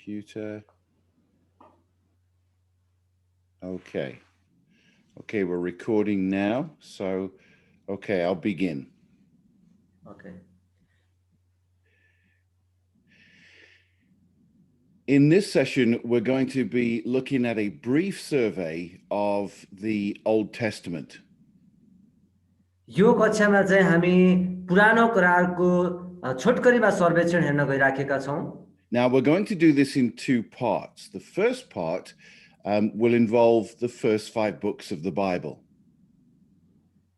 computer. Okay, we're recording now. So, okay, I'll begin. Okay. In this session, we're going to be looking at a brief survey of the Old Testament. यो कक्षामा चाहिँ हामी पुरानो करारको छोटकरीमा सर्वेक्षण हेर्न गइराखेका छौं। Now, we're going to do this in two parts. The first part will involve the first 5 books of the Bible.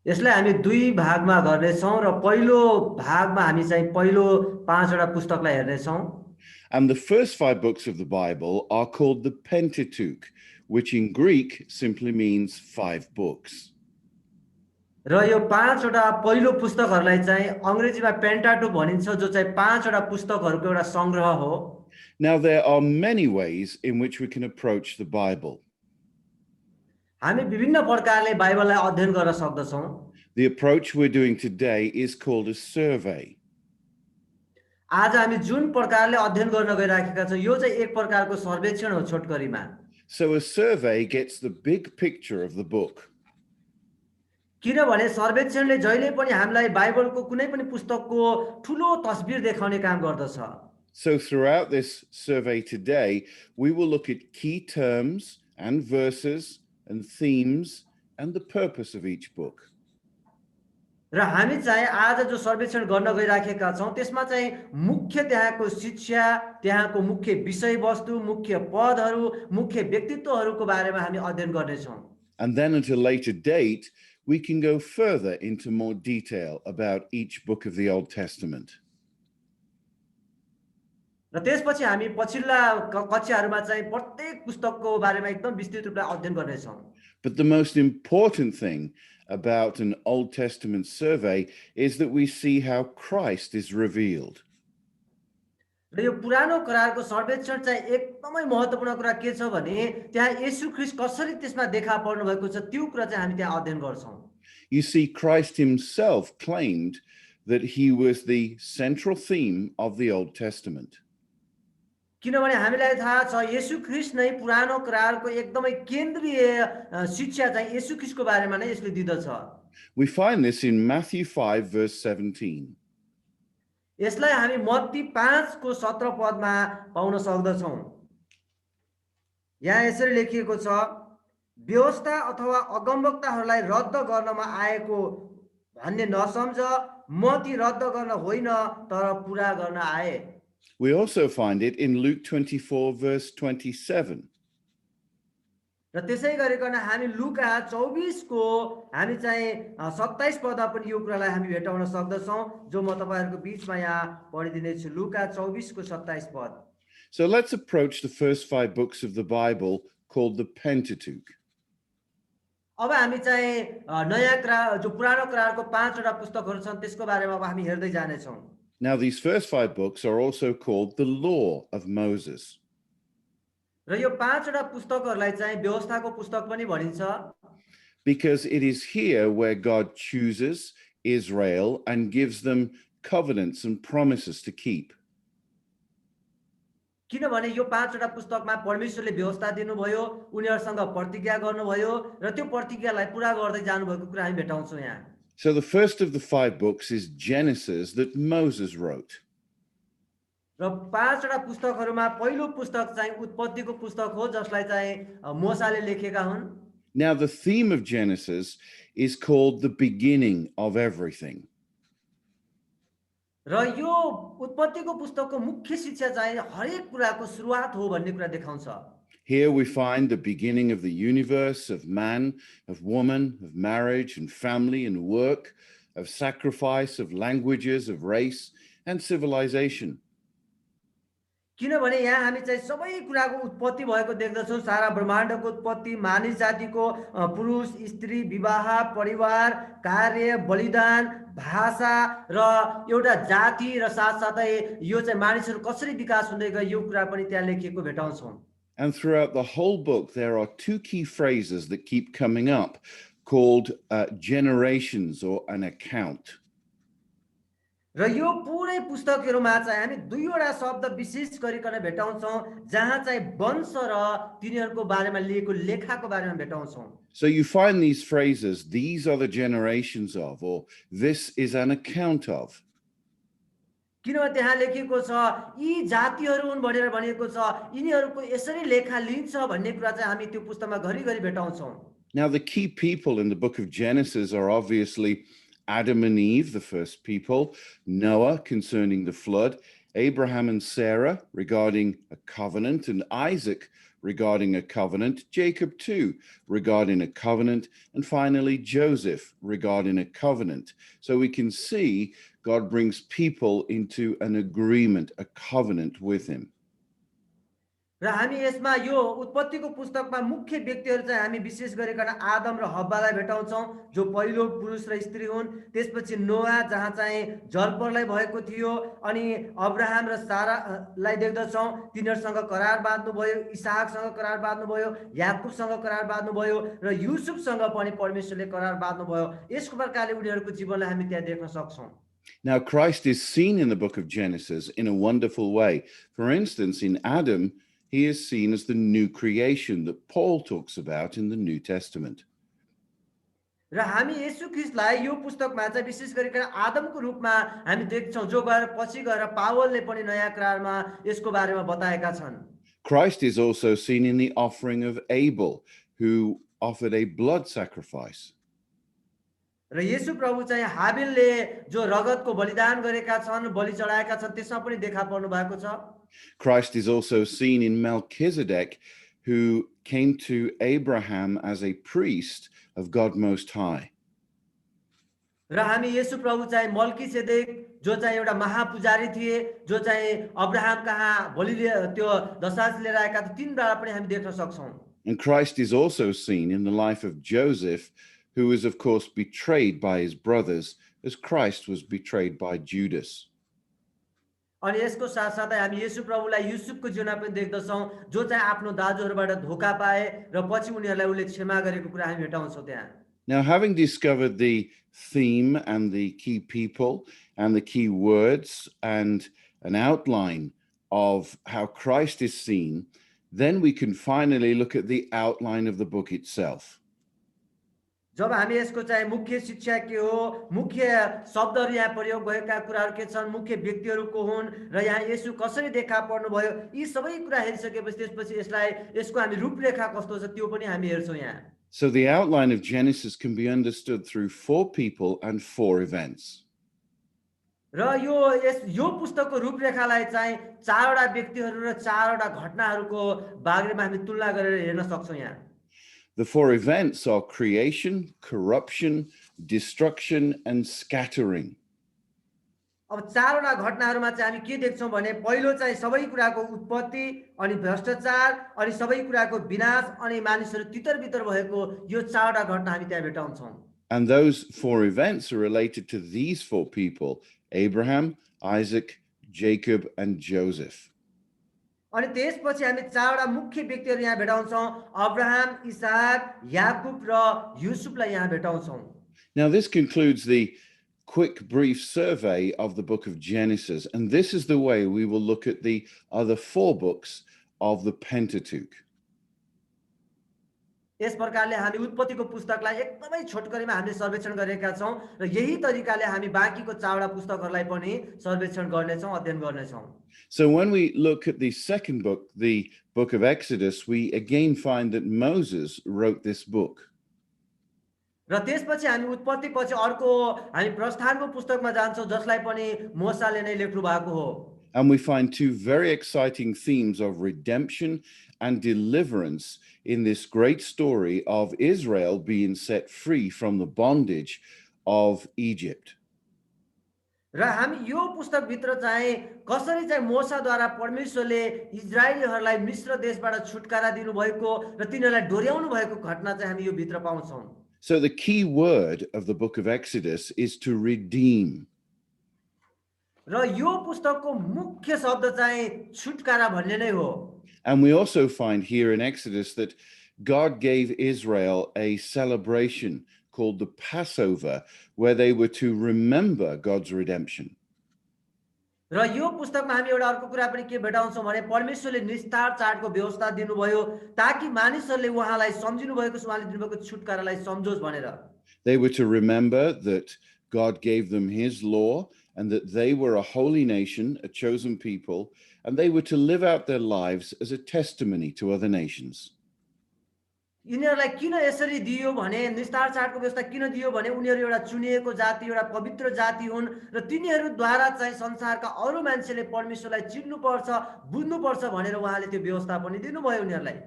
यसलाई हामी दुई भागमा गर्नेछौं र पहिलो भागमा हामी चाहिँ पहिलो 5 वटा पुस्तकलाई हेर्नेछौं। And the first 5 books of the Bible are called the Pentateuch, which in Greek simply means 5 books. र यो 5 वटा पहिलो पुस्तकहरूलाई चाहिँ अंग्रेजीमा पेन्टाटुक भनिन्छ, जो चाहिँ 5 वटा पुस्तकहरूको एउटा संग्रह हो। Now, there are many ways in which we can approach the Bible. हामी विभिन्न प्रकारले बाइबललाई अध्ययन गर्न सक्दछौं। The approach we're doing today is called a survey. आज हामी जुन प्रकारले अध्ययन गर्न गइराखेका छौं यो चाहिँ एक प्रकारको सर्वेक्षण हो छोटकरीमा। So a survey gets the big picture of the book. किनभने सर्वेक्षणले जहिले पनि हामीलाई बाइबलको कुनै पनि पुस्तकको ठूलो तस्बिर देखाउने काम गर्दछ। So throughout this survey today, we will look at key terms and verses and themes and the purpose of each book. र हामी चाहिँ आज जो सर्वेक्षण गर्न गइराखेका छौं त्यसमा चाहिँ मुख्य त्यहाँको शिक्षा, त्यहाँको मुख्य विषयवस्तु, मुख्य पदहरू, मुख्य व्यक्तित्वहरूको बारेमा हामी अध्ययन गर्ने छौं। And then at a later date, we can go further into more detail about each book of the Old Testament. र त्यसपछि हामी पछिल्ला कक्षाहरूमा चाहिँ प्रत्येक पुस्तकको बारेमा एकदम विस्तृत रूपमा अध्ययन गर्ने छौं। But the most important thing about an Old Testament survey is that we see how Christ is revealed. र यो पुरानो करारको सर्वेक्षण चाहिँ एकदमै महत्त्वपूर्ण कुरा के छ भने त्यहाँ येशू ख्रीष्ट कसरी त्यसमा देखा पर्नु भएको छ त्यो कुरा चाहिँ हामी त्यहाँ अध्ययन गर्छौं। You see, Christ himself claimed that he was the central theme of the Old Testament. किनभने हामीलाई थाहा छ येशू ख्रीष्ट नै पुरानो करारको एकदमै केन्द्रीय शिक्षा चाहिँ येशू ख्रीष्टको बारेमा नै यसले दिदछ। We find this in Matthew 5 verse 17. यसलाई हामी मत्ती 5 को 17 पदमा पाउन सक्दछौं। यहाँ यसरी लेखिएको छ, व्यवस्था अथवा अगमवक्ताहरूलाई रद्द गर्नमा आएको भन्ने नसम्झ, म ती रद्द गर्न होइन तर पूरा गर्न आए। We also find it in Luke 24 verse 27. र त्यसै गरिकन हामी लुका 24 को हामी चाहिँ 27 पदमा पनि यो कुरालाई हामी भेटाउन सक्दछौं, जो म तपाईहरुको बीचमा यहाँ पढिदिने छु। लुका 24 को 27 पद। So let's approach the first 5 books of the Bible called the Pentateuch. अब हामी चाहिँ नयाँ करार जो पुरानो करारको 5 वटा पुस्तकहरू छन् त्यसको बारेमा अब हामी हेर्दै जाने छौं। Now these first 5 books are also called the Law of Moses. र यो 5 वटा पुस्तकहरूलाई चाहिँ व्यवस्थाको पुस्तक पनि भनिन्छ। Because it is here where God chooses Israel and gives them covenants and promises to keep. किनभने यो 5 वटा पुस्तकमा परमेश्वरले व्यवस्था दिनुभयो, उनीहरुसँग प्रतिज्ञा गर्नुभयो र त्यो प्रतिज्ञालाई पूरा गर्दै जानुभएको कुरा हामी भेटाउँछौं यहाँ। So the first of the 5 books is Genesis that Moses wrote. र 5 वटा पुस्तकहरुमा पहिलो पुस्तक चाहिँ उत्पत्तिको पुस्तक हो जसलाई चाहिँ मोसाले लेखेका हुन्। Now the theme of Genesis is called the beginning of everything. र यो उत्पत्तिको पुस्तकको मुख्य शिक्षा चाहिँ हरेक कुराको सुरुवात हो भन्ने कुरा देखाउँछ। Here we find the beginning of the universe, of man, of woman, of marriage and family and work, of sacrifice, of languages, of race and civilization. किनभने यहाँ हामी चाहिँ सबै कुराको उत्पत्ति भएको देख्दछौं। सारा ब्रह्माण्डको उत्पत्ति, मानिस जातिको पुरुष स्त्री विवाह, परिवार, कार्य, बलिदान, भाषा र एउटा जाति र साथसाथै यो चाहिँ मानिसहरू कसरी विकास हुँदै गयो यो कुरा पनि त्यहाँ लेखिएको भेटाउँछौं। And throughout the whole book there are 2 key phrases that keep coming up called generations or an account. र यो पुरै पुस्तकहरूमा चाहिँ हामी दुईवटा शब्द विशेष गरिकन भेटाउँछौँ जहाँ चाहिँ वंश र तिनीहरूको बारेमा लिएको लेखाको बारेमा भेटाउँछौँ। So you find these phrases, these are the generations of, or this is an account of. किनभने त्यहाँ लेखिएको छ यी जातिहरू हुन् भनेर भनिएको छ, यिनीहरूको यसरी लेखा लिन्छ भन्ने कुरा चाहिँ हामी त्यो पुस्तकमा घरिघरि भेटाउँछौँ। Now, the key people in the book of Genesis are obviously Adam and Eve, the first people, Noah concerning the flood, Abraham and Sarah regarding a covenant, and Isaac regarding a covenant, Jacob too regarding a covenant, and finally Joseph regarding a covenant. So we can see God brings people into an agreement, a covenant with him. र हामी यसमा यो उत्पत्तिको पुस्तकमा मुख्य व्यक्तिहरू चाहिँ हामी विशेष गरिकन आदम र हव्वालाई भेटाउँछौँ जो पहिलो पुरुष र स्त्री हुन्। त्यसपछि नोआ जहाँ चाहिँ जलप्रलय भएको थियो, अनि अब्राहम र सारालाई देख्दछौँ तिनीहरूसँग करार बाँध्नुभयो, इसाकसँग करार बाँध्नुभयो, याकुबसँग करार बाँध्नुभयो र युसुफसँग पनि परमेश्वरले करार बाँध्नुभयो। यसको प्रकारले उनीहरूको जीवनलाई हामी त्यहाँ देख्न सक्छौँ। Now, Christ is seen in the book of Genesis in a wonderful way. For instance, in Adam, he is seen as the new creation that Paul talks about in the New Testament. र हामी येशू ख्रीष्टलाई यो पुस्तकमा चाहिँ विशेष गरिकन आदमको रूपमा हामी देख्छौँ जो गएर पछि गएर पावलले पनि नयाँ करारमा यसको बारेमा बताएका छन्। Christ is also seen in the offering of Abel, who offered a blood sacrifice. र येशू प्रभु चाहिँ हाबिलले जो रगतको बलिदान गरेका छन्, बलि चढाएका छन्, त्यसमा पनि देखा पर्नु भएको छ। Christ is also seen in Melchizedek, who came to Abraham as a priest of God Most High. र हामी येशू प्रभु चाहिँ मल्कीसेदेक जो चाहिँ एउटा महापुजारी थिए, जो चाहिँ अब्राहम कहाँ बलि त्यो दशांश लिएर आएका थिए, तिनबाट पनि हामी देख्न सक्छौँ। And Christ is also seen in the life of Joseph, who is, of course, betrayed by his brothers, as Christ was betrayed by Judas. अनि यसको साथसाथै हामी येशू प्रभुलाई युसुफको जीवनमा पनि देख्दछौँ जो चाहिँ आफ्नो दाजुहरूबाट धोका पाए र पछि उनीहरूलाई उसले क्षमा गरेको कुरा हामी भेटाउँछौँ त्यहाँ। Now, having discovered the theme and the key people and the key words and an outline of how Christ is seen, then we can finally look at the outline of the book itself. जब हामी यसको चाहिँ मुख्य शिक्षा के हो, मुख्य शब्दहरू यहाँ प्रयोग भएका कुराहरू के छन्, मुख्य व्यक्तिहरू को हुन् र यहाँ येशू कसरी देखा पर्नुभयो, यी सबै कुरा हेरिसकेपछि त्यसपछि यसको हामी रूपरेखा कस्तो छ त्यो पनि हामी हेर्छौँ यहाँ। So the outline of Genesis can be understood through 4 people and 4 events. र यो पुस्तकको रूपरेखालाई चाहिँ चारवटा व्यक्तिहरू र चारवटा घटनाहरूको बारेमा हामी तुलना गरेर हेर्न सक्छौँ यहाँ। The 4 events are creation, corruption, destruction, and scattering. अब चारवटा घटनाहरूमा चाहिँ हामी के देख्छौँ भने पहिलो चाहिँ सबै कुराको उत्पत्ति, अनि भ्रष्टाचार, अनि सबै कुराको विनाश, अनि मानिसहरू तितर-बितर भएको यो चारवटा घटना हामी त्यहाँ भेटाउँछौँ। And those 4 events are related to these 4 people, Abraham, Isaac, Jacob, and Joseph. अनि त्यसपछि हामी चारवटा मुख्य व्यक्तिहरू यहाँ भेटाउँछौँ, अब्राहम, इसाक, याकुब र युसुफलाई यहाँ भेटाउँछौँ। Now, this concludes the quick, brief survey of the book of Genesis, and this is the way we will look at the other 4 books of the Pentateuch. यस प्रकारले हामी उत्पत्तिको पुस्तकलाई एकदमै छोटकरीमा हामीले सर्वेक्षण गरेका छौँ र यही तरिकाले हामी बाँकीको चारवटा पुस्तकहरूलाई पनि सर्वेक्षण गर्नेछौँ, अध्ययन गर्नेछौँ। So when we look at the second book, the book of Exodus, we again find that Moses wrote this book. र त्यसपछि हामी उत्पत्तिपछि अर्को हामी प्रस्थानको पुस्तकमा जान्छौँ जसलाई पनि मोसाले नै लेख्नु भएको हो। And we find 2 very exciting themes of redemption and deliverance in this great story of Israel being set free from the bondage of Egypt. र हामी यो पुस्तकभित्र चाहिँ कसरी चाहिँ मोसाद्वारा परमेश्वरले इजरायलीहरूलाई मिस्र देशबाट छुटकारा दिनुभएको र तिनीहरूलाई डोर्याउनु भएको घटना चाहिँ हामी यो भित्र पाउँछौँ। So the key word of the book of Exodus is to redeem. र यो पुस्तकको मुख्य शब्द चाहिँ छुटकारा भन्ने नै हो। And we also find here in Exodus that God gave Israel a celebration called the Passover, where they were to remember God's redemption. र यो पुस्तकमा हामी एउटा अर्को कुरा पनि के भेटाउँछौँ भने परमेश्वरले निस्तार चाडको व्यवस्था दिनुभयो ताकि मानिसहरूले उहाँलाई सम्झिनु भएको छ, उहाँले दिनुभएको छुटकारालाई सम्झोस् भनेर। They were to remember that God gave them his law and that they were a holy nation, a chosen people, and they were to live out their lives as a testimony to other nations. यिनीहरूलाई किन यसरी दियो भने निस्तार चाडको व्यवस्था किन दियो भने उनीहरू एउटा चुनिएको जाति, एउटा पवित्र जाति हुन् र तिनीहरूद्वारा चाहिँ संसारका अरू मान्छेले परमेश्वरलाई चिन्नुपर्छ, बुझ्नुपर्छ भनेर उहाँले त्यो व्यवस्था पनि दिनुभयो उनीहरूलाई।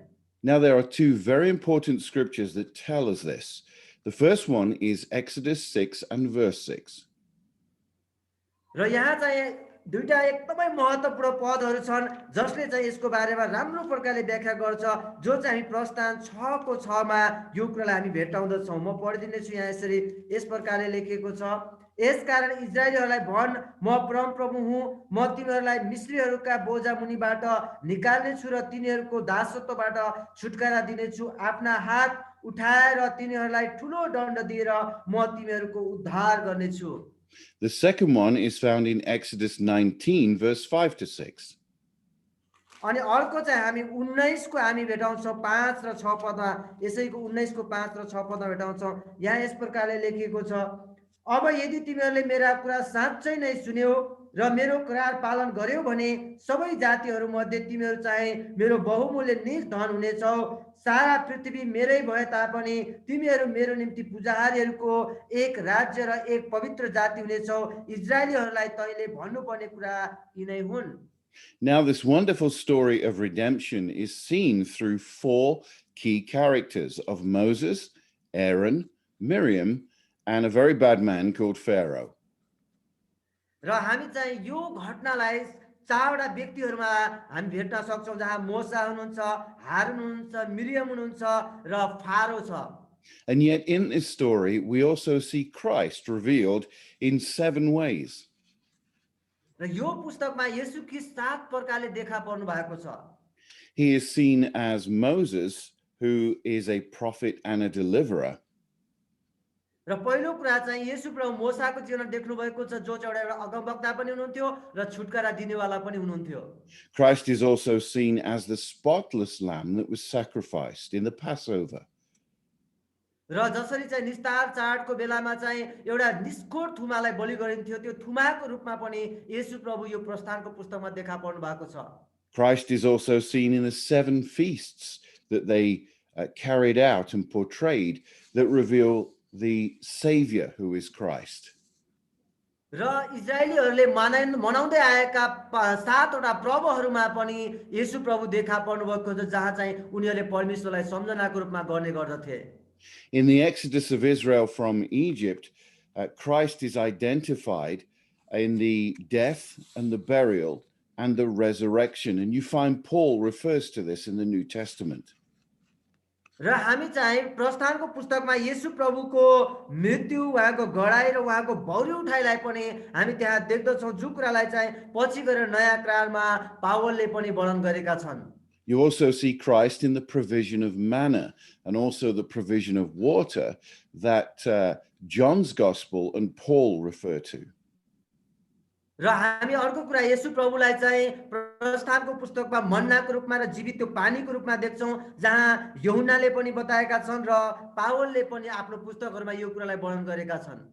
Now, there are two very important scriptures that tell us this. The first one is Exodus 6 and verse 6. र यहाँ चाहिँ दुईटा एकदमै महत्त्वपूर्ण पदहरू छन् जसले चाहिँ यसको बारेमा राम्रो प्रकारले व्याख्या गर्छ, जो चाहिँ हामी प्रस्थान 6 को 6 मा यो कुरालाई हामी भेट्टाउँदछौँ। म पढिदिनेछु यहाँ यसरी, यस प्रकारले लेखिएको छ, यसकारण इजरायलीहरूलाई भन्, म परमप्रभु हुँ, म तिमीहरूलाई मिस्रीहरूका बोझा मुनिबाट निकाल्नेछु र तिनीहरूको दासत्वबाट छुटकारा दिनेछु। आफ्ना हात उठाएर तिनीहरूलाई ठुलो दण्ड दिएर म तिमीहरूको उद्धार गर्नेछु। The second one is found in Exodus 19, verse 5 to 6. अनि अर्को चाहिँ हामी 19 को हामी भेटाउँछौँ 5 र 6 पदमा, यसैको 19 को 5 र 6 पदमा भेटाउँछौँ। यहाँ यस प्रकारले लेखिएको छ, अब यदि तिमीहरूले मेरा कुरा साँच्चै नै सुन्यौ र मेरो करार पालन गर्यौ भने सबै जातिहरू मध्ये तिमीहरू चाहिँ मेरो बहुमूल्य निज धन हुनेछौ। सारा पृथ्वी मेरै भए तापनि तिमीहरू मेरो निम्ति पुजारीहरूको एक राज्य र एक पवित्र जाति हुनेछौ। इजरायलीहरूलाई तैँले भन्नुपर्ने कुरा यिनै हुन्। Now, this wonderful story of redemption is seen through four key characters of Moses, Aaron, Miriam, and a very bad man called Pharaoh. र हामी चाहिँ यो घटनालाई चारवटा व्यक्तिहरूमा हामी भेट्न सक्छौँ, जहाँ मोसा हुनुहुन्छ, हारुन हुनुहुन्छ, मिरियम हुनुहुन्छ र फारो छ। And yet, in this story, we also see Christ revealed in 7 ways. र यो पुस्तकमा येशू ख्रीष्ट 7 प्रकारले देखा पर्नु भएको छ। He is seen as Moses, who is a prophet and a deliverer. र पहिलो कुरा चाहिँ येशू प्रभु मोसाको जीवनमा देख्नु भएको छ, जो चाहिँ एउटा अगमवक्ता पनि हुनुहुन्थ्यो र छुटकारा दिनेवाला पनि हुनुहुन्थ्यो। Christ is also seen as the spotless lamb that was sacrificed in the Passover. र जसरी चाहिँ निस्तार चाडको बेलामा चाहिँ एउटा निष्कोट थुमालाई बलि गरिन्थ्यो, त्यो थुमाको रूपमा पनि येशू प्रभु यो प्रस्थानको पुस्तकमा देखा पर्नु भएको छ। Christ is also seen in the 7 feasts that they carried out and portrayed that reveal the Savior who is Christ. र इजरायलीहरूले मनाउँदै आएका 7वटा पर्वहरूमा पनि येशू प्रभु देखा पर्नु भएको छ, जहाँ चाहिँ उनीहरूले परमेश्वरलाई सम्झनाको रूपमा गर्ने गर्दथे। In the Exodus of Israel from Egypt, Christ is identified in the death and the burial and the resurrection. And you find Paul refers to this in the New Testament. र हामी चाहिँ प्रस्थानको पुस्तकमा येशू प्रभुको मृत्यु, उहाँको गडाइ र उहाँको भौरी उठाइलाई पनि हामी त्यहाँ देख्दछौँ, जो कुरालाई चाहिँ पछि गएर नयाँ करारमा पावलले पनि वर्णन गरेका छन्। You also see Christ in the provision of manna and also the provision of water that John's Gospel and Paul refer to. र हामी अर्को कुरा येशू प्रभुलाई चाहिँ प्रस्थानको पुस्तकमा मन्नाको रूपमा र जीवित त्यो पानीको रूपमा देख्छौँ, जहाँ यूहन्नाले पनि बताएका छन् र पावलले पनि आफ्नो पुस्तकहरूमा यो कुरालाई वर्णन गरेका छन्।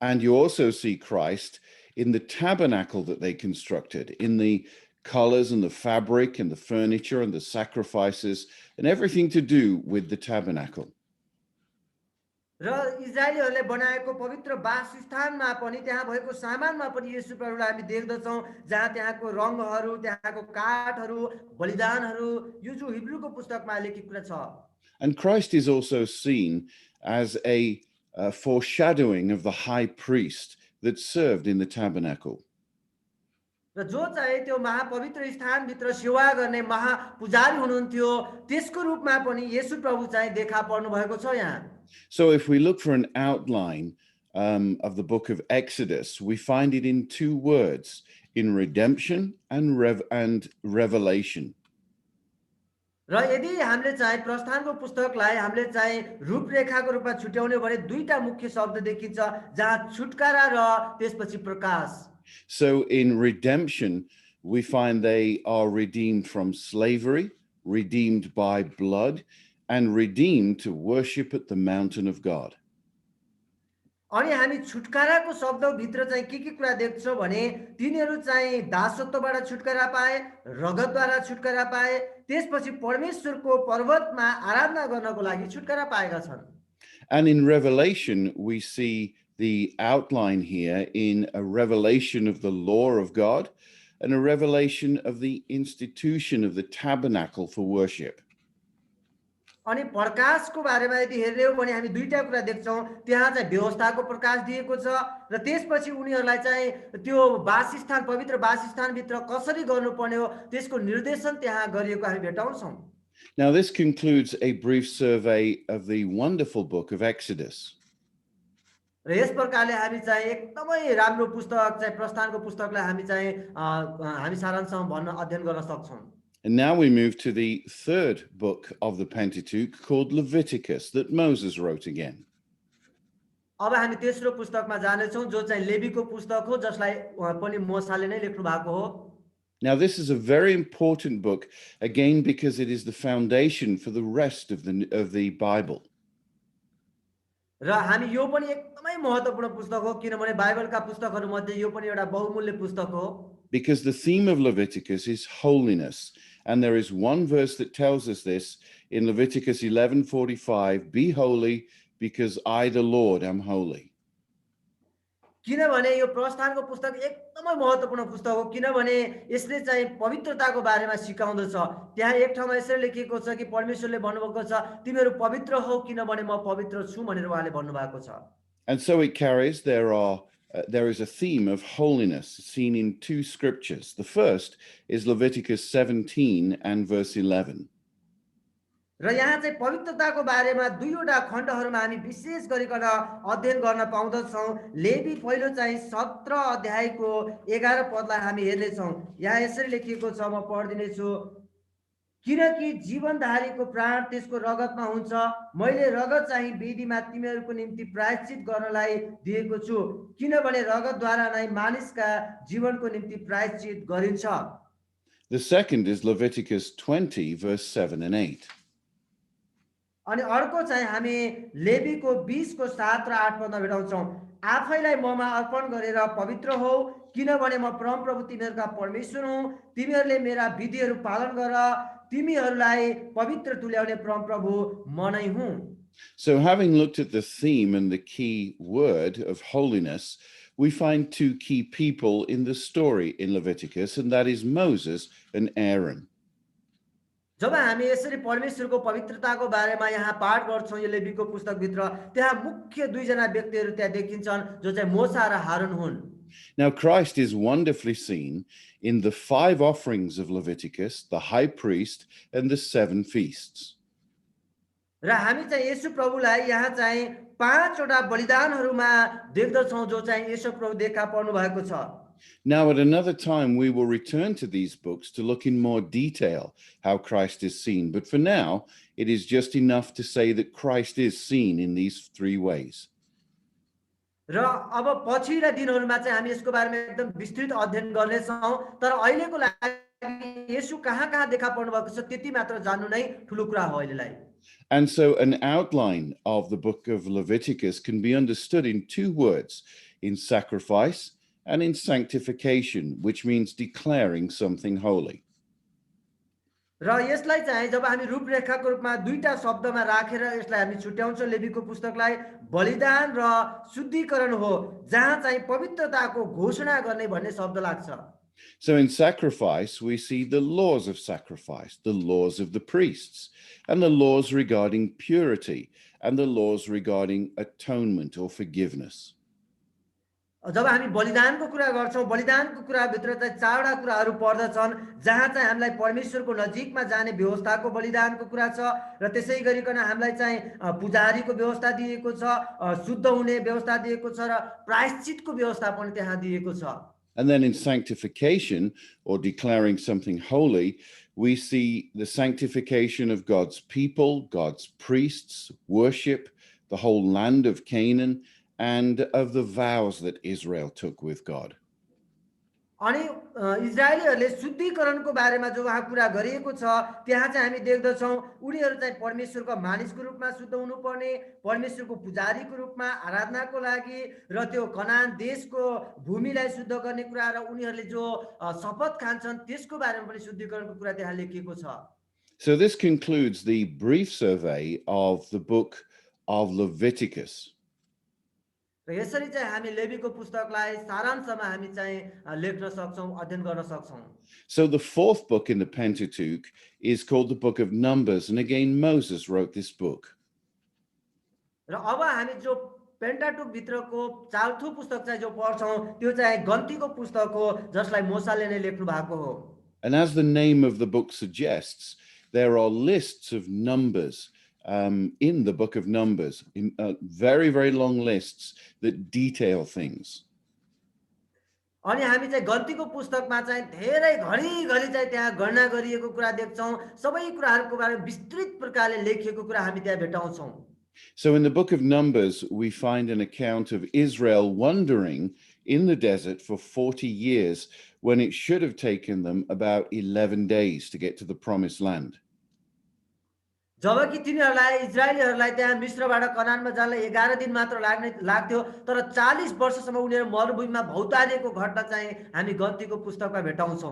And you also see Christ in the tabernacle that they constructed, in the colors and the fabric and the furniture and the sacrifices and everything to do with the tabernacle. र इजरायलीहरूले बनाएको पवित्र वासस्थानमा पनि त्यहाँ भएको सामानमा पनि येशू प्रभुलाई हामी देख्दछौँ, जहाँ त्यहाँको रङहरू, त्यहाँको काठहरू, बलिदानहरू, यो जो हिब्रूको पुस्तकमा लेखेको कुरा छ। And Christ is also seen as a foreshadowing of the high priest that served in the tabernacle. र जो चाहिँ त्यो महापवित्र स्थानभित्र सेवा गर्ने महापुजारी हुनुहुन्थ्यो, त्यसको रूपमा पनि येशू प्रभु चाहिँ देखा पर्नु भएको छ यहाँ। So if we look for an outline of the book of Exodus, we find it in 2 words, in redemption and revelation. र यदि हामीले चाहिँ प्रस्थानको पुस्तकलाई हामीले चाहिँ रूपरेखाको रूपमा छुट्याउने भने दुईटा मुख्य शब्द देखिन्छ, जहाँ छुटकारा र त्यसपछि प्रकाश। So in redemption, we find they are redeemed from slavery, redeemed by blood, and redeemed to worship at the mountain of God. अनि हामी छुटकाराको शब्दभित्र चाहिँ के कुरा देख्छौँ भने तिनीहरू चाहिँ दासत्वबाट छुटकारा पाए, रगतद्वारा छुटकारा पाए, त्यसपछि परमेश्वरको पर्वतमा आराधना गर्नको लागि छुटकारा पाएका छन्। And in Revelation, we see the outline here in a revelation of the law of God and a revelation of the institution of the tabernacle for worship. अनि प्रकाशको बारेमा यदि हेर्ने हो भने हामी दुईटा कुरा देख्छौँ। त्यहाँ चाहिँ व्यवस्थाको प्रकाश दिएको छ र त्यसपछि उनीहरूलाई चाहिँ त्यो वासस्थान पवित्र वासस्थानभित्र कसरी गर्नुपर्ने हो त्यसको निर्देशन त्यहाँ गरिएको हामी भेटाउँछौँ। Now, this concludes a brief survey of the wonderful book of Exodus. र यस प्रकारले हामी चाहिँ एकदमै राम्रो पुस्तक चाहिँ प्रस्थानको पुस्तकलाई हामी चाहिँ हामी सारांशमा भन्न अध्ययन गर्न सक्छौँ। And now we move to the third book of the Pentateuch called Leviticus that Moses wrote again. अब हामी तेस्रो पुस्तकमा जानेछौँ जो चाहिँ लेवीको पुस्तक हो जसलाई पनि मोसाले नै लेख्नु भएको हो। Now, this is a very important book, again, because it is the foundation for the rest of the Bible. र हामी यो पनि एकदमै महत्त्वपूर्ण पुस्तक हो किनभने बाइबलका पुस्तकहरूमध्ये यो पनि एउटा बहुमूल्य पुस्तक हो। Because the theme of Leviticus is holiness. And there is one verse that tells us this in Leviticus 11:45, be holy because I, the Lord, am holy. किनभने यो प्रस्थानको पुस्तक एकदमै महत्त्वपूर्ण पुस्तक हो किनभने यसले चाहिँ पवित्रताको बारेमा सिकाउँदछ। त्यहाँ एक ठाउँमा यसरी लेखिएको छ कि परमेश्वरले भन्नुभएको छ तिमीहरू पवित्र हौ किनभने म पवित्र छु भनेर उहाँले भन्नुभएको छ। And so it carries there is a theme of holiness seen in two scriptures. The first is Leviticus 17 and verse 11. र यहाँ चाहिँ पवित्रताको बारेमा दुईवटा खण्डहरूमा हामी विशेष गरिकन अध्ययन गर्न पाउँदछौँ। लेवी पहिलो चाहिँ 17 अध्यायको 11 पदलाई हामी हेर्नेछौँ। यहाँ यसरी लेखिएको छ, म पढ्दिनेछु। किनकि जीवनधारीको प्राण त्यसको रगतमा हुन्छ, मैले रगत चाहिँ वेदीमा तिमीहरूको निम्ति प्रायश्चित गर्नलाई दिएको छु, किनभने रगतद्वारा नै मानिसका जीवनको निम्ति प्रायश्चित गरिन्छ। The second is Leviticus 20 verse 7 and 8. अनि अर्को चाहिँ हामी लेवीको 20 को 7 र 8 पदमा भेटाउँछौँ। आफैलाई ममा अर्पण गरेर पवित्र हो किनभने म परमप्रभु तिमीहरूका परमेश्वर हुँ। तिमीहरूले मेरा विधिहरू पालन गर, तिमीहरूलाई पवित्र तुल्याउने परमप्रभु म नै हुँ। So having looked at the theme and the key word of holiness, we find two key people in the story in Leviticus, and that is Moses and Aaron. जब हामी यसरी परमेश्वरको पवित्रताको बारेमा यहाँ पाठ गर्छौँ यो लेवीको पुस्तकभित्र त्यहाँ मुख्य दुईजना व्यक्तिहरू त्यहाँ देखिन्छन् जो चाहिँ मोसा र हारून हुन्। Now Christ is wonderfully seen in the 5 offerings of Leviticus, the high priest, and the 7 feasts. र हामी चाहिँ येशू प्रभुलाई यहाँ चाहिँ 5 वटा बलिदानहरूमा देख्दछौँ जो चाहिँ येशू प्रभु देखा पर्नु भएको छ। Now, at another time, we will return to these books to look in more detail how Christ is seen. But for now, it is just enough to say that Christ is seen in these 3 ways. र अब पछिल्ला दिनहरूमा चाहिँ हामी यसको बारेमा एकदम विस्तृत अध्ययन गर्नेछौँ। तर अहिलेको लागि येशू कहाँ देखा पर्नु भएको छ त्यति मात्र जान्नु नै ठुलो कुरा हो अहिलेलाई। And so an outline of the book of Leviticus can be understood in 2 words, in sacrifice and in sanctification, which means declaring something holy. र यसलाई चाहिँ जब हामी रूपरेखाको रूपमा दुईटा शब्दमा राखेर यसलाई हामी छुट्याउँछौँ लेवीको पुस्तकलाई बलिदान र शुद्धिकरण हो जहाँ चाहिँ पवित्रताको घोषणा गर्ने भन्ने शब्द लाग्छ। So in sacrifice, we see the laws of sacrifice, the laws of the priests, and the laws regarding purity, and the laws regarding atonement or forgiveness. जब हामी बलिदानको कुरा गर्छौँ बलिदानको कुराभित्र चाहिँ 4वटा कुराहरू पर्दछन् जहाँ चाहिँ हामीलाई परमेश्वरको नजिकमा जाने व्यवस्थाको बलिदानको कुरा छ र त्यसै गरिकन हामीलाई चाहिँ पुजारीको व्यवस्था दिएको छ, शुद्ध हुने व्यवस्था दिएको छ र प्रायश्चितको व्यवस्था पनि त्यहाँ दिएको छ। And then in sanctification, or declaring something holy, we see the sanctification of God's people, God's priests, worship, the whole land of Canaan, and of the vows that Israel took with God. अनि इजरायलीहरूले शुद्धिकरणको बारेमा जो वहाँ कुरा गरिएको छ, त्यहाँ चाहिँ हामी देख्दछौँ उनीहरू चाहिँ परमेश्वरको मानिसको रूपमा शुद्ध हुनुपर्ने, परमेश्वरको पुजारीको रूपमा आराधनाको लागि र त्यो कनान देशको भूमिलाई शुद्ध गर्ने कुरा र उनीहरूले जो शपथ खान्छन् त्यसको बारेमा पनि शुद्धिकरणको कुरा त्यहाँ लेखिएको छ। So this concludes the brief survey of the book of Leviticus. र यसरी चाहिँ हामी लेवीको पुस्तकलाई सारांशमा हामी चाहिँ लेख्न सक्छौँ, अध्ययन गर्न सक्छौँ। So the fourth book in the Pentateuch is called the Book of Numbers, and again Moses wrote this book. र अब हामी जो पेन्टाटुक भित्रको चौथो पुस्तक चाहिँ जो पढ्छौँ त्यो चाहिँ गन्तीको पुस्तक हो जसलाई मोसाले नै लेख्नु भएको हो। And as the name of the book suggests, there are lists of numbers in the book of Numbers, very, very long lists that detail things. अनि हामी चाहिँ गन्तीको पुस्तकमा चाहिँ धेरै घरिघरि चाहिँ त्यहाँ गणना गरिएको कुरा देख्छौँ, सबै कुराहरूको बारेमा विस्तृत प्रकारले लेखिएको कुरा हामी त्यहाँ भेटाउँछौँ। So in the book of Numbers, we find an account of Israel wandering in the desert for 40 years when it should have taken them about 11 days to get to the promised land. जबकि तिनीहरूलाई इजरायलीहरूलाई त्यहाँ मिस्रबाट कनानमा जानलाई 11 दिन मात्र लाग्थ्यो, तर 40 वर्षसम्म उनीहरू मरुभूमिमा भौतारिएको घटना चाहिँ हामी गन्तीको पुस्तकमा भेटाउँछौँ।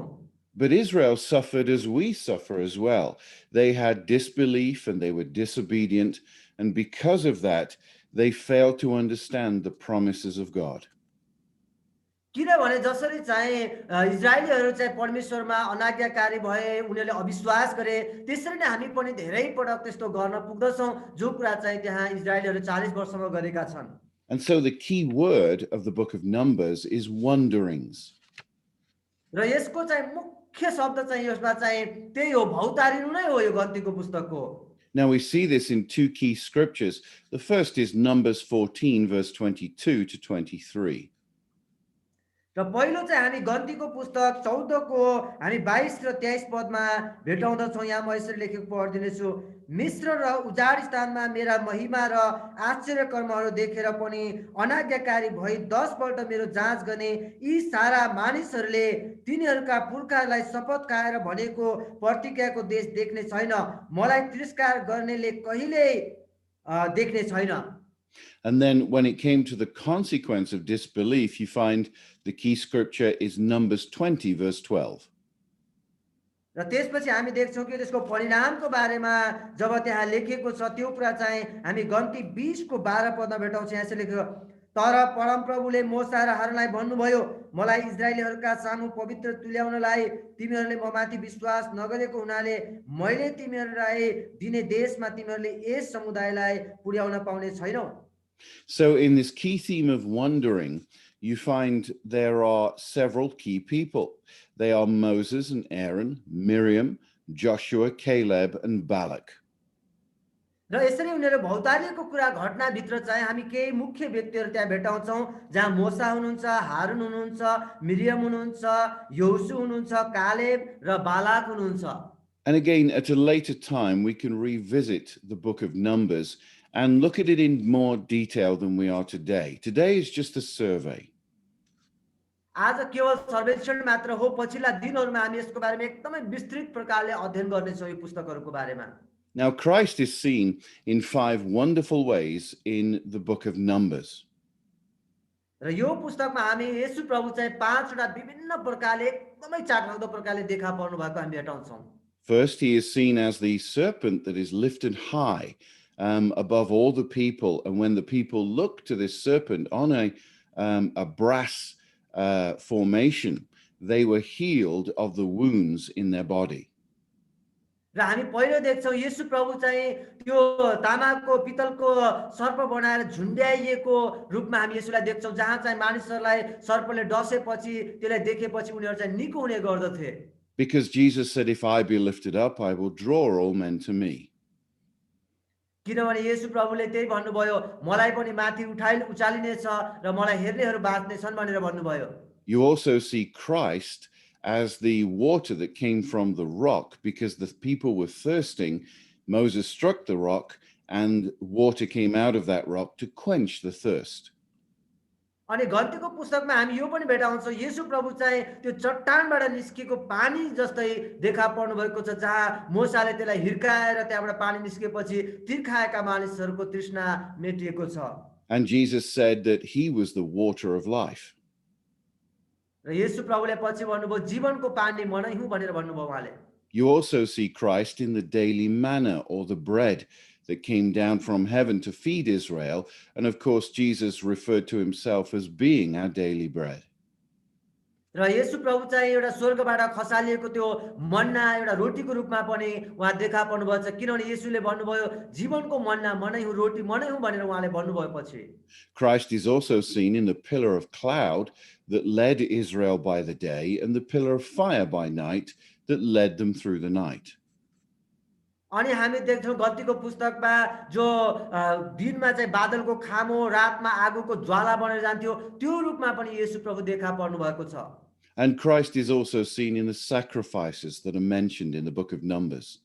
But Israel suffered as we suffer as well. They had disbelief and they were disobedient, and because of that, they failed to understand the promises of God. किनभने जसरी चाहिँ इजरायलीहरू चाहिँ परमेश्वरमा अनाज्ञाकारी भए, उनीहरूले अविश्वास गरे, त्यसरी नै हामी पनि धेरै पटक त्यस्तो गर्न पुग्दछौँ जो कुरा चाहिँ त्यहाँ इजरायलीहरू 40 वर्षमा गरेका छन्। And so the key word of the book of Numbers is wanderings. र यसको चाहिँ मुख्य शब्द चाहिँ यसमा चाहिँ त्यही हो, भौतारिनु नै हो यो गन्तीको पुस्तकको। Now we see this in two key scriptures. The first is Numbers 14, verse 22 to 23. र पहिलो चाहिँ हामी गन्तीको पुस्तक 14 को हामी 22 र 23 पदमा भेटाउँदछौँ। यहाँ म यसरी लेखेको पढिदिनेछु। मिश्र र उजाड स्थानमा मेरा महिमा र आश्चर्य कर्महरू देखेर पनि अनाज्ञाकारी भई 10 पल्ट मेरो जाँच गर्ने यी सारा मानिसहरूले तिनीहरूका पुर्खाहरूलाई शपथ खाएर भनेको प्रतिज्ञाको देश देख्ने छैन, मलाई तिरस्कार गर्नेले कहिल्यै देख्ने छैन। And then when it came to the consequence of disbelief, you find the key scripture is Numbers 20, verse 12. र त्यसपछि हामी देख्छौँ कि त्यसको परिणामको बारेमा जब त्यहाँ लेखेको छ त्यो कुरा चाहिँ हामी गन्ती 20 को 12 पदमा भेटाउँछौँ। यहाँ चाहिँ लेखेको, तर परमप्रभुले मोसा र हारूनलाई भन्नुभयो, मलाई इजरायलीहरूका सामु पवित्र तुल्याउनलाई तिमीहरूले ममाथि विश्वास नगरेको हुनाले मैले तिमीहरूलाई दिने देशमा तिमीहरूले यस समुदायलाई पुर्याउन पाउने छैनौ। So in this key theme of wandering, you find there are several key people. They are Moses and Aaron, Miriam, Joshua, Caleb, and Balak. र यसरी उनीहरू भौतारिएको कुरा घटनाभित्र चाहिँ हामी केही मुख्य व्यक्तिहरू त्यहाँ भेटाउँछौँ, जहाँ मोसा हुनुहुन्छ, हारून हुनुहुन्छ, मिरियम हुनुहुन्छ, यहोशू हुनुहुन्छ, कालेब र बालाक हुनुहुन्छ। And again, at a later time, we can revisit the book of Numbers and look at it in more detail than we are today. Today is just a survey. आज केवल सर्वेक्षण मात्र हो, पछिल्ला दिनहरूमा हामी यसको बारेमा एकदमै विस्तृत प्रकारले अध्ययन गर्नेछौँ यो पुस्तकहरूको बारेमा। Now, Christ is seen in 5 wonderful ways in the book of Numbers. र यो पुस्तकमा हामी येशू प्रभु चाहिँ 5 वटा विभिन्न प्रकारले एकदमै चाखलाग्दो प्रकारले देखा पर्नु भएको हामी भेटाउँछौँ। First, he is seen as the serpent that is lifted high above all the people. And when the people look to this serpent on a brass formation, they were healed of the wounds in their body. र हामी पहिलो देख्छौँ येशू प्रभु चाहिँ त्यो तामाको पितलको सर्प बनाएर झुन्ड्याइएको रूपमा हामी येशूलाई देख्छौँ, जहाँ चाहिँ मानिसहरूलाई सर्पले डसेपछि त्यसलाई देखेपछि उनीहरू चाहिँ निको हुने गर्दथे। Because Jesus said, if I be lifted up, I will draw all men to me. किनभने येशू प्रभुले त्यही भन्नुभयो, मलाई पनि माथि उचालिनेछ र मलाई हेर्नेहरू बाँच्नेछन् भनेर भन्नुभयो। You also see Christ as the water that came from the rock, because the people were thirsting. Moses struck the rock and water came out of that rock to quench the thirst. अनि गन्तीको पुस्तकमा हामी यो पनि भेटाउँछौँ येशू प्रभु चाहिँ त्यो चट्टानबाट निस्केको पानी जस्तै देखा पर्नु भएको छ, जहाँ मोसाले त्यसलाई हिर्काएर त्यहाँबाट पानी निस्केपछि तिर्खाएका मानिसहरूको तृष्णा मेटिएको छ। And Jesus said that he was the water of life. र येशू प्रभुले पछि भन्नुभयो जीवनको पानी म नै हुँ भनेर भन्नुभयो उहाँले। You also see Christ in the daily manna or the bread that came down from heaven to feed Israel. And of course, Jesus referred to himself as being our daily bread. र येशू प्रभु चाहिँ एउटा स्वर्गबाट खसालिएको त्यो मन्ना एउटा रोटीको रूपमा पनि उहाँ देखा पर्नुभएको छ, किनभने येशूले भन्नुभयो जीवनको मन्ना म नै हुँ, रोटी म नै हुँ भनेर उहाँले भन्नुभएपछि। Christ is also seen in the pillar of cloud that led Israel by the day and the pillar of fire by night that led them through the night. अनि हामी देख्छौँ गन्तीको पुस्तकमा जो दिनमा चाहिँ बादलको खामो रातमा आगोको ज्वाला बनेर जान्थ्यो त्यो रूपमा पनि येशू प्रभु देखा पर्नु भएको छ। And Christ is also seen in the sacrifices that are mentioned in the book of Numbers.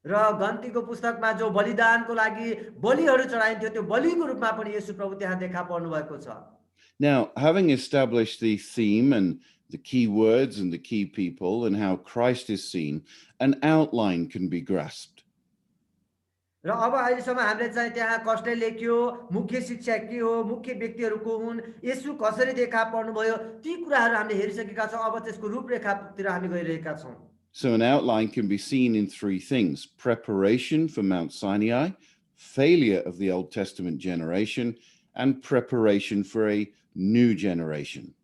र गन्तीको पुस्तकमा जो बलिदानको लागि बलिहरू चढाइन्थ्यो त्यो बलिको रूपमा पनि येशू प्रभु त्यहाँ देखा पर्नु भएको छ। Now, having established the theme and the key words and the key people and how Christ is seen, an outline can be grasped. र अब अहिलेसम्म हामीले चाहिँ त्यहाँ कसले लेख्यो, मुख्य शिक्षा के हो, मुख्य व्यक्तिहरू को हुन्, येशू कसरी देखा पर्नुभयो, ती कुराहरू हामीले हेरिसकेका छौँ। अब त्यसको रूपरेखातिर हामी गइरहेका छौँ। So an outline can be seen in three things: preparation for Mount Sinai, failure of the Old Testament generation, and preparation for a new generation.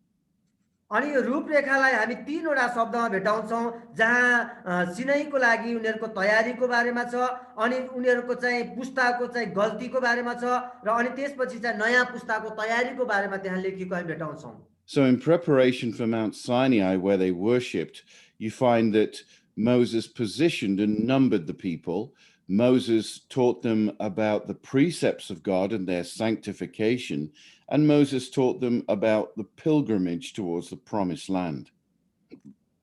अनि यो रूपरेखालाई हामी तीनवटा शब्दमा भेटाउँछौँ, जहाँ सिनाईको लागि उनीहरूको तयारीको बारेमा छ, अनि उनीहरूको चाहिँ पुस्ताको चाहिँ गल्तीको बारेमा छ, र अनि त्यसपछि चाहिँ नयाँ पुस्ताको तयारीको बारेमा त्यहाँ लेखिएको हामी भेटाउँछौँ। So in preparation for Mount Sinai, where they worshipped, you find that Moses positioned and numbered the people. Moses taught them about the precepts of God and their sanctification, and Moses taught them about the pilgrimage towards the promised land.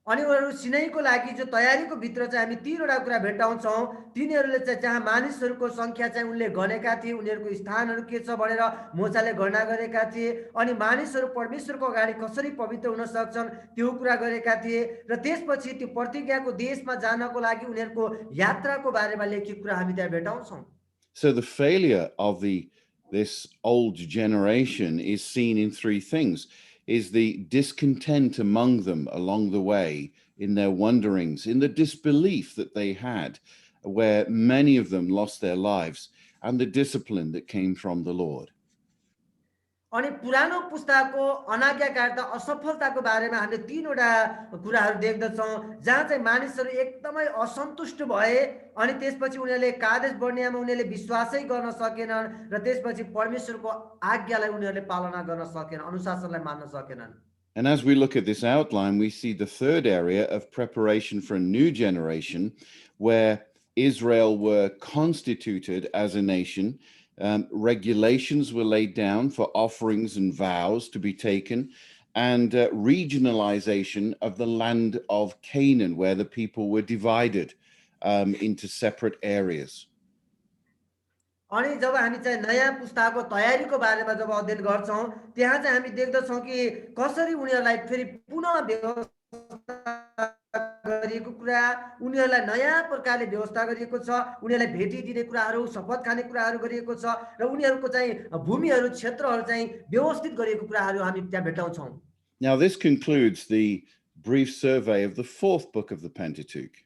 अनि उनीहरू सिनाईको लागि जो तयारीको भित्र चाहिँ हामी तीनवटा कुरा भेटाउँछौँ, तिनीहरूले चाहिँ जहाँ मानिसहरूको सङ्ख्या चाहिँ उनले गनेका थिए, उनीहरूको स्थानहरू के छ भनेर मोसाले गणना गरेका थिए, अनि मानिसहरू परमेश्वरको अगाडि कसरी पवित्र हुन सक्छन् त्यो कुरा गरेका थिए, र त्यसपछि त्यो प्रतिज्ञाको देशमा जानको लागि उनीहरूको यात्राको बारेमा लेखिएको कुरा हामी त्यहाँ भेटाउँछौँ। So the failure of this old generation is seen in three things: is the discontent among them along the way in their wanderings, in the disbelief that they had, where many of them lost their lives, and the discipline that came from the Lord. अनि पुरानो पुस्ताको अनाज्ञाकारिता असफलताको बारेमा हामीले तीनवटा कुराहरू देख्दछौँ, जहाँ चाहिँ मानिसहरू एकदमै असन्तुष्ट भए, अनि त्यसपछि उनीहरूले कादेश बर्नेयामा उनीहरूले विश्वासै गर्न सकेनन्, र त्यसपछि परमेश्वरको आज्ञालाई उनीहरूले पालना गर्न सकेनन्, अनुशासनलाई मान्न सकेनन्। And as we look at this outline, we see the third area of preparation for a new generation, where Israel were constituted as a nation. Regulations were laid down for offerings and vows to be taken, and regionalization of the land of Canaan, where the people were divided into separate areas. अनि जब हामी चाहिँ नयाँ पुस्ताको तयारीको बारेमा जब अध्ययन गर्छौँ, त्यहाँ चाहिँ हामी देख्दछौँ कि कसरी उनीहरूलाई फेरि पुनः व्यवस्था गरिएको कुरा, उनीहरूलाई नयाँ प्रकारले व्यवस्था गरिएको छ, उनीहरूलाई भेटी दिने कुराहरू, शपथ खाने कुराहरू गरिएको छ, र उनीहरूको चाहिँ भूमिहरू क्षेत्रहरू चाहिँ व्यवस्थित गरिएको कुराहरू हामी त्यहाँ भेटाउँछौँ। Now, this concludes the brief survey of the fourth book of the Pentateuch.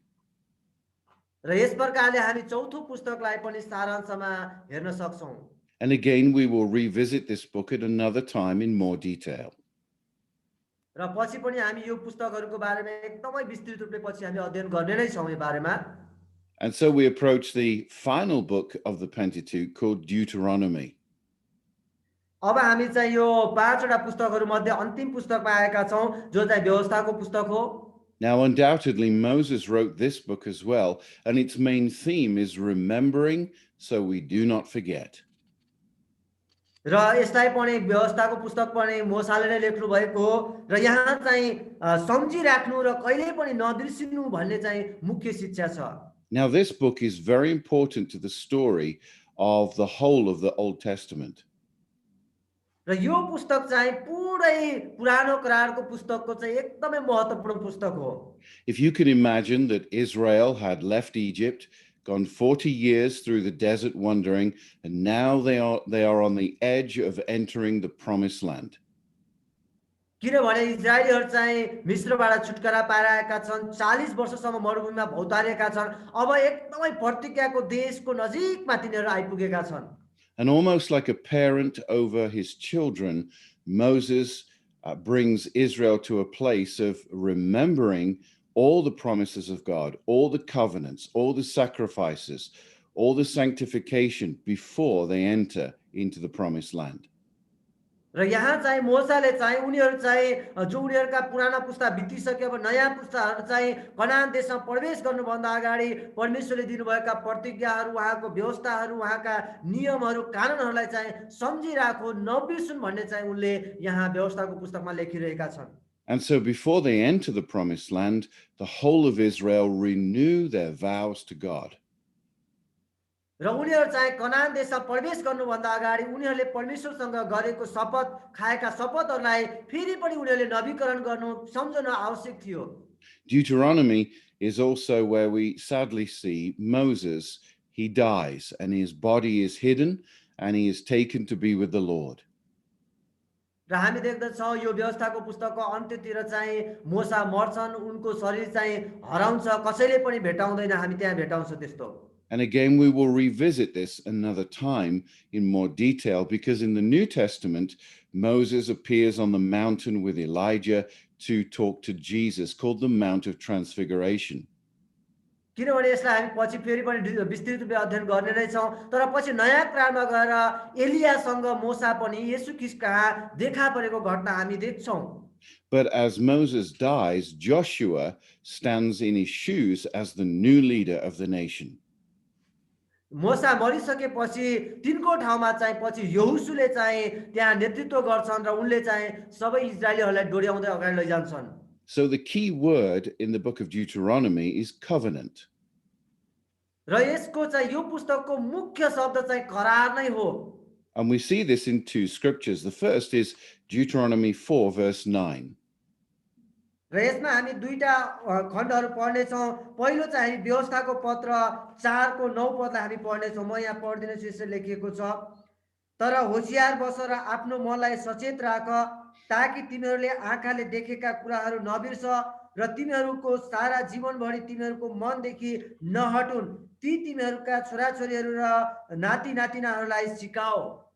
र यस प्रकारले हामी चौथो पुस्तकलाई पनि सारांशमा हेर्न सक्छौँ। And again, we will revisit this book at another time in more detail. र पछि पनि हामी यो पुस्तकहरूको बारेमा एकदमै विस्तृत रूपले पछि हामी अध्ययन गर्ने नै छौँ यो बारेमा। And so we approach the final book of the Pentateuch called Deuteronomy. अब हामी चाहिँ यो पाँचवटा पुस्तकहरू मध्ये अन्तिम पुस्तकमा आएका छौँ, जो चाहिँ व्यवस्थाको पुस्तक हो। Now, undoubtedly, Moses wrote this book as well, and its main theme is remembering so we do not forget. र यसलाई पनि व्यवस्थाको पुस्तक पनि मोसाले नै लेख्नु भएको हो, र यहाँ चाहिँ सम्झिराख्नु र कहिल्यै पनि नबिर्सिनु भन्ने चाहिँ मुख्य शिक्षा छ। Now, this book is very important to the story of the whole of the Old Testament. र यो पुस्तक चाहिँ पुरै पुरानो करारको पुस्तकको चाहिँ एकदमै महत्त्वपूर्ण पुस्तक हो। If you can imagine that Israel had left Egypt, gone 40 years through the desert wandering, and now they are on the edge of entering the promised land. किनभने इजरायलीहरू चाहिँ मिस्रबाट छुटकारा पाएर आएका छन्, 40 वर्षसम्म मरुभूमिमा भौतारिएका छन्। अब एकदमै प्रतिज्ञाको देशको नजिकमा तिनीहरू आइपुगेका छन्। And almost like a parent over his children, Moses brings Israel to a place of remembering all the promises of God, all the covenants, all the sacrifices, all the sanctification before they enter into the promised land. र यहाँ चाहिँ मोसाले चाहिँ उनीहरू चाहिँ जो उनीहरूका पुराना पुस्ता बितिसक्यो, अब नयाँ पुस्ताहरू चाहिँ कनान देशमा प्रवेश गर्नुभन्दा अगाडि परमेश्वरले दिनुभएका प्रतिज्ञाहरू, उहाँको व्यवस्थाहरू, उहाँका नियमहरू, कानुनहरूलाई चाहिँ सम्झिराखो, नबिर्सुन् भन्ने चाहिँ उनले यहाँ व्यवस्थाको पुस्तकमा लेखिरहेका छन्। And so before they enter the promised land, the whole of Israel renew their vows to God. र उनीहरू चाहिँ कनान देशमा प्रवेश गर्नुभन्दा अगाडि उनीहरूले परमेश्वरसँग गरेको शपथ, खाएका शपथहरूलाई फेरि पनि उनीहरूले नवीकरण गर्नु, सम्झनु आवश्यक थियो। Deuteronomy is also where we sadly see Moses. He dies and his body is hidden and he is taken to be with the Lord. र हामी देख्दछौँ यो व्यवस्थाको पुस्तकको अन्त्यतिर चाहिँ मोसा मर्छन्, उनको शरीर चाहिँ हराउँछ, कसैले पनि भेटाउँदैन, हामी त्यहाँ भेटाउँछौँ त्यस्तो। And again, we will revisit this another time in more detail because in the New Testament, Moses appears on the mountain with Elijah to talk to Jesus, called the Mount of Transfiguration. किनभने यसलाई हामी पछि फेरि पनि विस्तृत रूपमा अध्ययन गर्ने नै छौँ, तर पछि नयाँ करारमा गएर एलियासँग मोसा पनि येशू ख्रीष्ट कहाँ देखा परेको घटना हामी देख्छौँ। But as Moses dies, Joshua stands in his shoes as the new leader of the nation. मोसा मरिसकेपछि तिनको ठाउँमा चाहिँ पछि यहोशूले चाहिँ त्यहाँ नेतृत्व गर्छन् र उनले चाहिँ सबै इजरायलीहरूलाई डोर्याउँदै अगाडि लैजान्छन्। So the key word in the book of Deuteronomy is covenant. र यसको चाहिँ यो पुस्तकको मुख्य शब्द चाहिँ करार नै हो। And we see this in two scriptures. The first is Deuteronomy 4, verse 9. र यसमा हामी दुईटा खण्डहरू पढ्नेछौँ। पहिलो चाहिँ हामी व्यवस्थाको पत्र 4 को 9 पदलाई हामी पढ्नेछौँ। म यहाँ पढिदिनेछु, यसरी लेखिएको छ, तर होशियार बस र आफ्नो मनलाई सचेत राख, ताकि तिमीहरूले आँखाले देखेका कुराहरू नबिर्स र तिमीहरूको सारा जीवनभरि तिमीहरूको मनदेखि नहटुन्, ती तिमीहरूका छोराछोरीहरू र नाति नातिनाहरूलाई सिकाओ।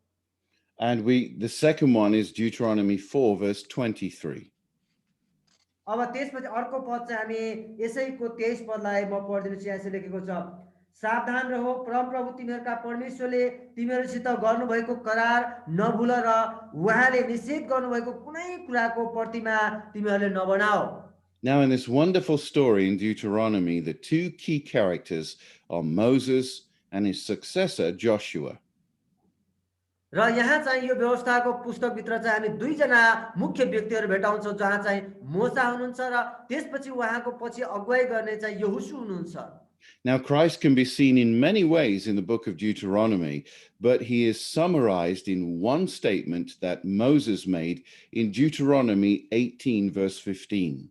And the second one is Deuteronomy 4, verse 23. अब त्यसपछि अर्को पद चाहिँ हामी यसैको 23 पदलाई म पढिदिन्छु। यहाँ यसरी लेखेको छ, सावधान रहो, परमप्रभु तिमीहरूका परमेश्वरले तिमीहरूसित गर्नुभएको करार नभुल र उहाँले निषेध गर्नुभएको कुनै कुराको प्रतिमा तिमीहरूले नबनाओ। Now, in this wonderful story in Deuteronomy, the two key characters are Moses and his successor, Joshua. र यहाँ चाहिँ यो व्यवस्थाको पुस्तकभित्र चाहिँ हामी दुईजना मुख्य व्यक्तिहरू भेटाउँछौँ, जहाँ चाहिँ मोसा हुनुहुन्छ र त्यसपछि उहाँको पछि अगुवाई गर्ने चाहिँ यहोशू हुनुहुन्छ। Now, Christ can be seen in many ways in the book of Deuteronomy, but he is summarized in one statement that Moses made in Deuteronomy 18, verse 15.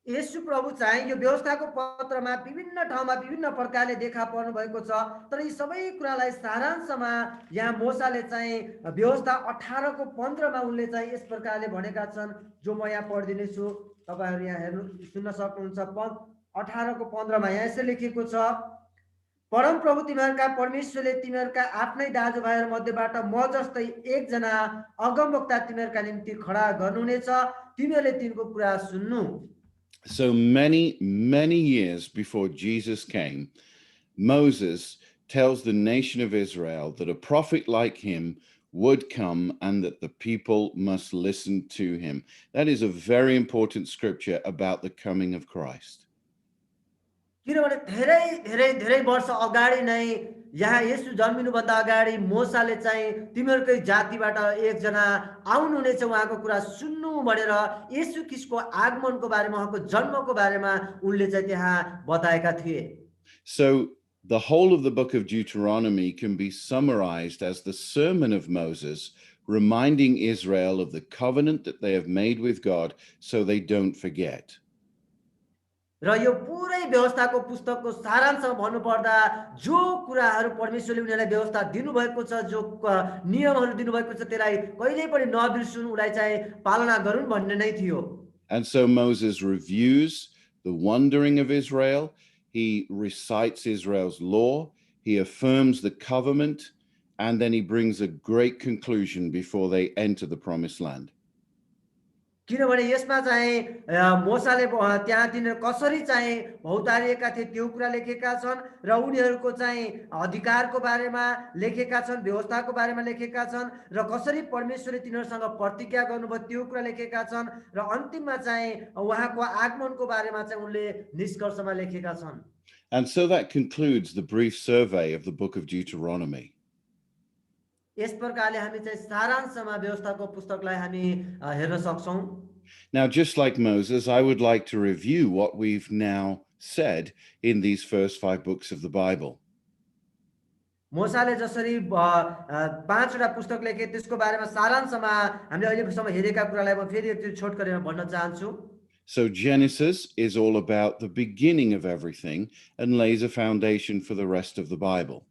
येशू प्रभु चाहिँ यो व्यवस्थाको पत्रमा विभिन्न ठाउँमा विभिन्न प्रकारले देखा पर्नु भएको छ, तर यी सबै कुरालाई सारांशमा यहाँ मोसाले चाहिँ व्यवस्था 18 को 15 मा उनले चाहिँ यस प्रकारले भनेका छन्, जो म यहाँ पढिदिनेछु, तपाईहरु यहाँ हेर्नु सुन्न सक्नुहुन्छ। 18 को 15 मा यहाँ यसरी लेखिएको छ, परम प्रभु तिमीहरूका परमेश्वरले तिमीहरूका आफ्नै दाजुभाइहरू मध्येबाट म जस्तै एकजना अगमवक्ता तिमीहरूका निम्ति खडा गर्नुहुनेछ, तिमीहरूले तिनको कुरा सुन्नु। So many years before Jesus came, Moses tells the nation of Israel that a prophet like him would come and that the people must listen to him. That is a very important scripture about the coming of Christ. किनभने धेरै धेरै धेरै वर्ष अगाडि नै यहाँ येशू जन्मिनुभन्दा अगाडि मोसाले चाहिँ तिमीहरूकै जातिबाट एकजना आउनुहुनेछ, उहाँको कुरा सुन्नु भनेर येशू ख्रीष्टको आगमनको बारेमा, उहाँको जन्मको बारेमा उनले चाहिँ त्यहाँ बताएका थिए। So the whole of the book of Deuteronomy can be summarized as the sermon of Moses reminding Israel of the covenant that they have made with God so they don't forget. र यो पुरै व्यवस्थाको पुस्तकको सारांशमा भन्नुपर्दा जो कुराहरू परमेश्वरले उनीहरूलाई व्यवस्था दिनुभएको छ, जो नियमहरू दिनुभएको छ, त्यसलाई कहिल्यै पनि नबिर्सुन्, उसलाई चाहिँ पालना गरून् भन्ने नै थियो। And so Moses reviews the wandering of Israel. He recites Israel's law. He affirms the covenant. And then he brings a great conclusion before they enter the promised land. किनभने यसमा चाहिँ मोसाले त्यहाँ तिनीहरू कसरी चाहिँ भौतारिएका थिए त्यो कुरा लेखेका छन् र उनीहरूको चाहिँ अधिकारको बारेमा लेखेका छन्, व्यवस्थाको बारेमा लेखेका छन् र कसरी परमेश्वरले तिनीहरूसँग प्रतिज्ञा गर्नुभयो त्यो कुरा लेखेका छन् र अन्तिममा चाहिँ उहाँको आगमनको बारेमा चाहिँ उनले निष्कर्षमा लेखेका छन्। And so that concludes the brief survey of the book of Deuteronomy. यस प्रकारले हामी चाहिँ सारांशमा व्यवस्थाको पुस्तकलाई हामी हेर्न सक्छौं। Now, just like Moses, I would like to review what we've now said in these first 5 books of the Bible. मोसाले जसरी पाँचवटा पुस्तक लेखे त्यसको बारेमा सारांशमा हामीले अहिलेसम्म हेरेका कुरालाई म फेरि त्यो छोटकरीमा भन्न चाहन्छु। So Genesis is all about the beginning of everything and lays a foundation for the rest of the Bible.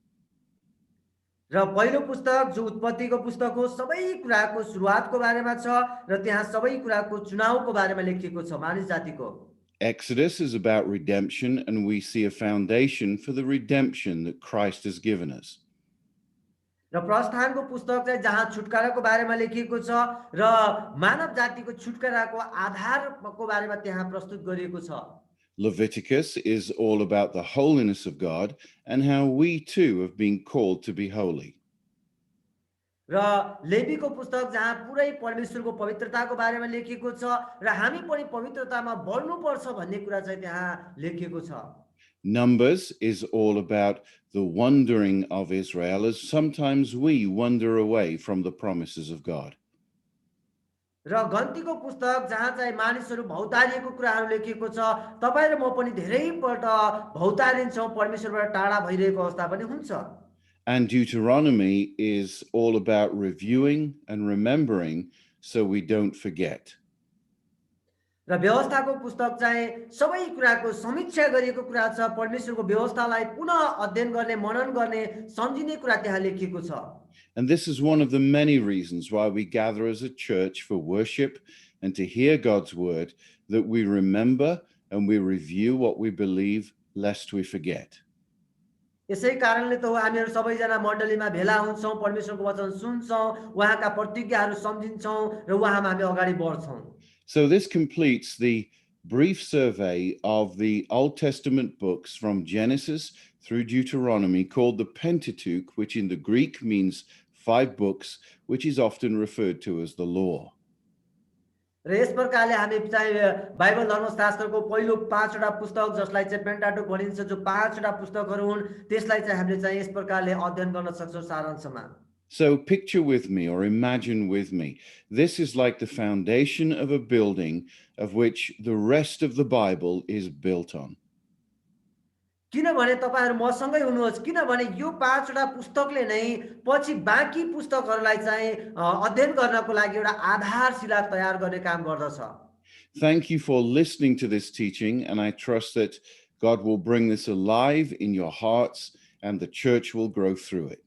र पहिलो पुस्तक जो उत्पत्तिको पुस्तक हो सबै कुराको सुरुवातको बारेमा छ र त्यहाँ सबै कुराको चुनावको बारेमा लेखिएको छ, मानिस जातिको। Exodus is about redemption, and we see a foundation for the redemption that Christ has given us. र प्रस्थानको पुस्तक चाहिँ जहाँ छुटकाराको बारेमा लेखिएको छ र मानव जातिको छुटकाराको आधारको बारेमा त्यहाँ प्रस्तुत गरिएको छ। Leviticus is all about the holiness of God and how we too have been called to be holy. र लेवीको पुस्तक जहाँ पुरै परमेश्वरको पवित्रताको बारेमा लेखिएको छ र हामी पनि पवित्रतामा बढ्नुपर्छ भन्ने कुरा चाहिँ त्यहाँ लेखिएको छ। Numbers is all about the wandering of Israel, as sometimes we wander away from the promises of God. र गन्तीको पुस्तक जहाँ चाहिँ मानिसहरू भौतारिएको कुराहरू लेखिएको छ, तपाईँ र म पनि धेरैपल्ट भौतारिन्छौँ, परमेश्वरबाट टाढा भइरहेको अवस्था पनि हुन्छ। And Deuteronomy is all about reviewing and remembering so we don't forget. र व्यवस्थाको पुस्तक चाहिँ सबै कुराको समीक्षा गरिएको कुरा छ, परमेश्वरको व्यवस्थालाई पुनः अध्ययन गर्ने, मनन गर्ने, सम्झिने कुरा त्यहाँ लेखिएको छ। And this is one of the many reasons why we gather as a church for worship and to hear God's word, that we remember and we review what we believe, lest we forget. यसै कारणले त हामीहरू सबैजना मण्डलीमा भेला हुन्छौँ, परमेश्वरको वचन सुन्छौँ, उहाँका प्रतिज्ञाहरू सम्झिन्छौँ र उहाँमा हामी अगाडि बढ्छौँ। So this completes the brief survey of the Old Testament books from Genesis through Deuteronomy, called the Pentateuch, which in the Greek means 5 books, which is often referred to as the law. र यस प्रकारले हामी चाहिँ Bible धर्मशास्त्रको पहिलो 5वटा पुस्तक जसलाई चाहिँ पेन्टाटुक भनिन्छ, जो 5वटा पुस्तकहरू हुन्, त्यसलाई चाहिँ हामीले चाहिँ यस प्रकारले अध्ययन गर्न सक्छौँ सारांशमा। So picture with me, or imagine with me, this is like the foundation of a building of which the rest of the Bible is built on. किनभने तपाईहरु मसँगै हुनुहोस्, किनभने यो 5वटा पुस्तकले नै पछि बाँकी पुस्तकहरूलाई चाहिँ अध्ययन गर्नको लागि एउटा आधारशिला तयार गर्ने काम गर्दछ। Thank you for listening to this teaching, and I trust that God will bring this alive in your hearts and the church will grow through it.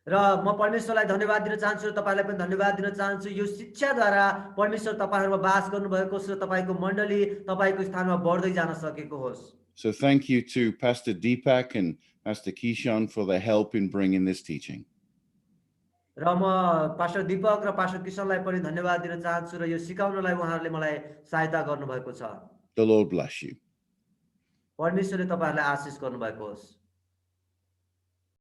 र म परमेश्वरलाई धन्यवाद दिन चाहन्छु र तपाईलाई पनि धन्यवाद दिन चाहन्छु। यो शिक्षाद्वारा परमेश्वर तपाईहरुमा वास गर्नुभएको छ र तपाईको मण्डली तपाईको स्थानमा बढ्दै जान सकेको होस्। So thank you to Pastor Deepak and Pastor Kishan for their help in bringing this teaching. र म पास्टर दीपक र पास्टर किशनलाई पनि धन्यवाद दिन चाहन्छु र यो सिकाउनलाई उहाँहरूले मलाई सहायता गर्नुभएको छ। The Lord bless you. परमेश्वरले तपाईहरुलाई आशीष गर्नुभएको होस्।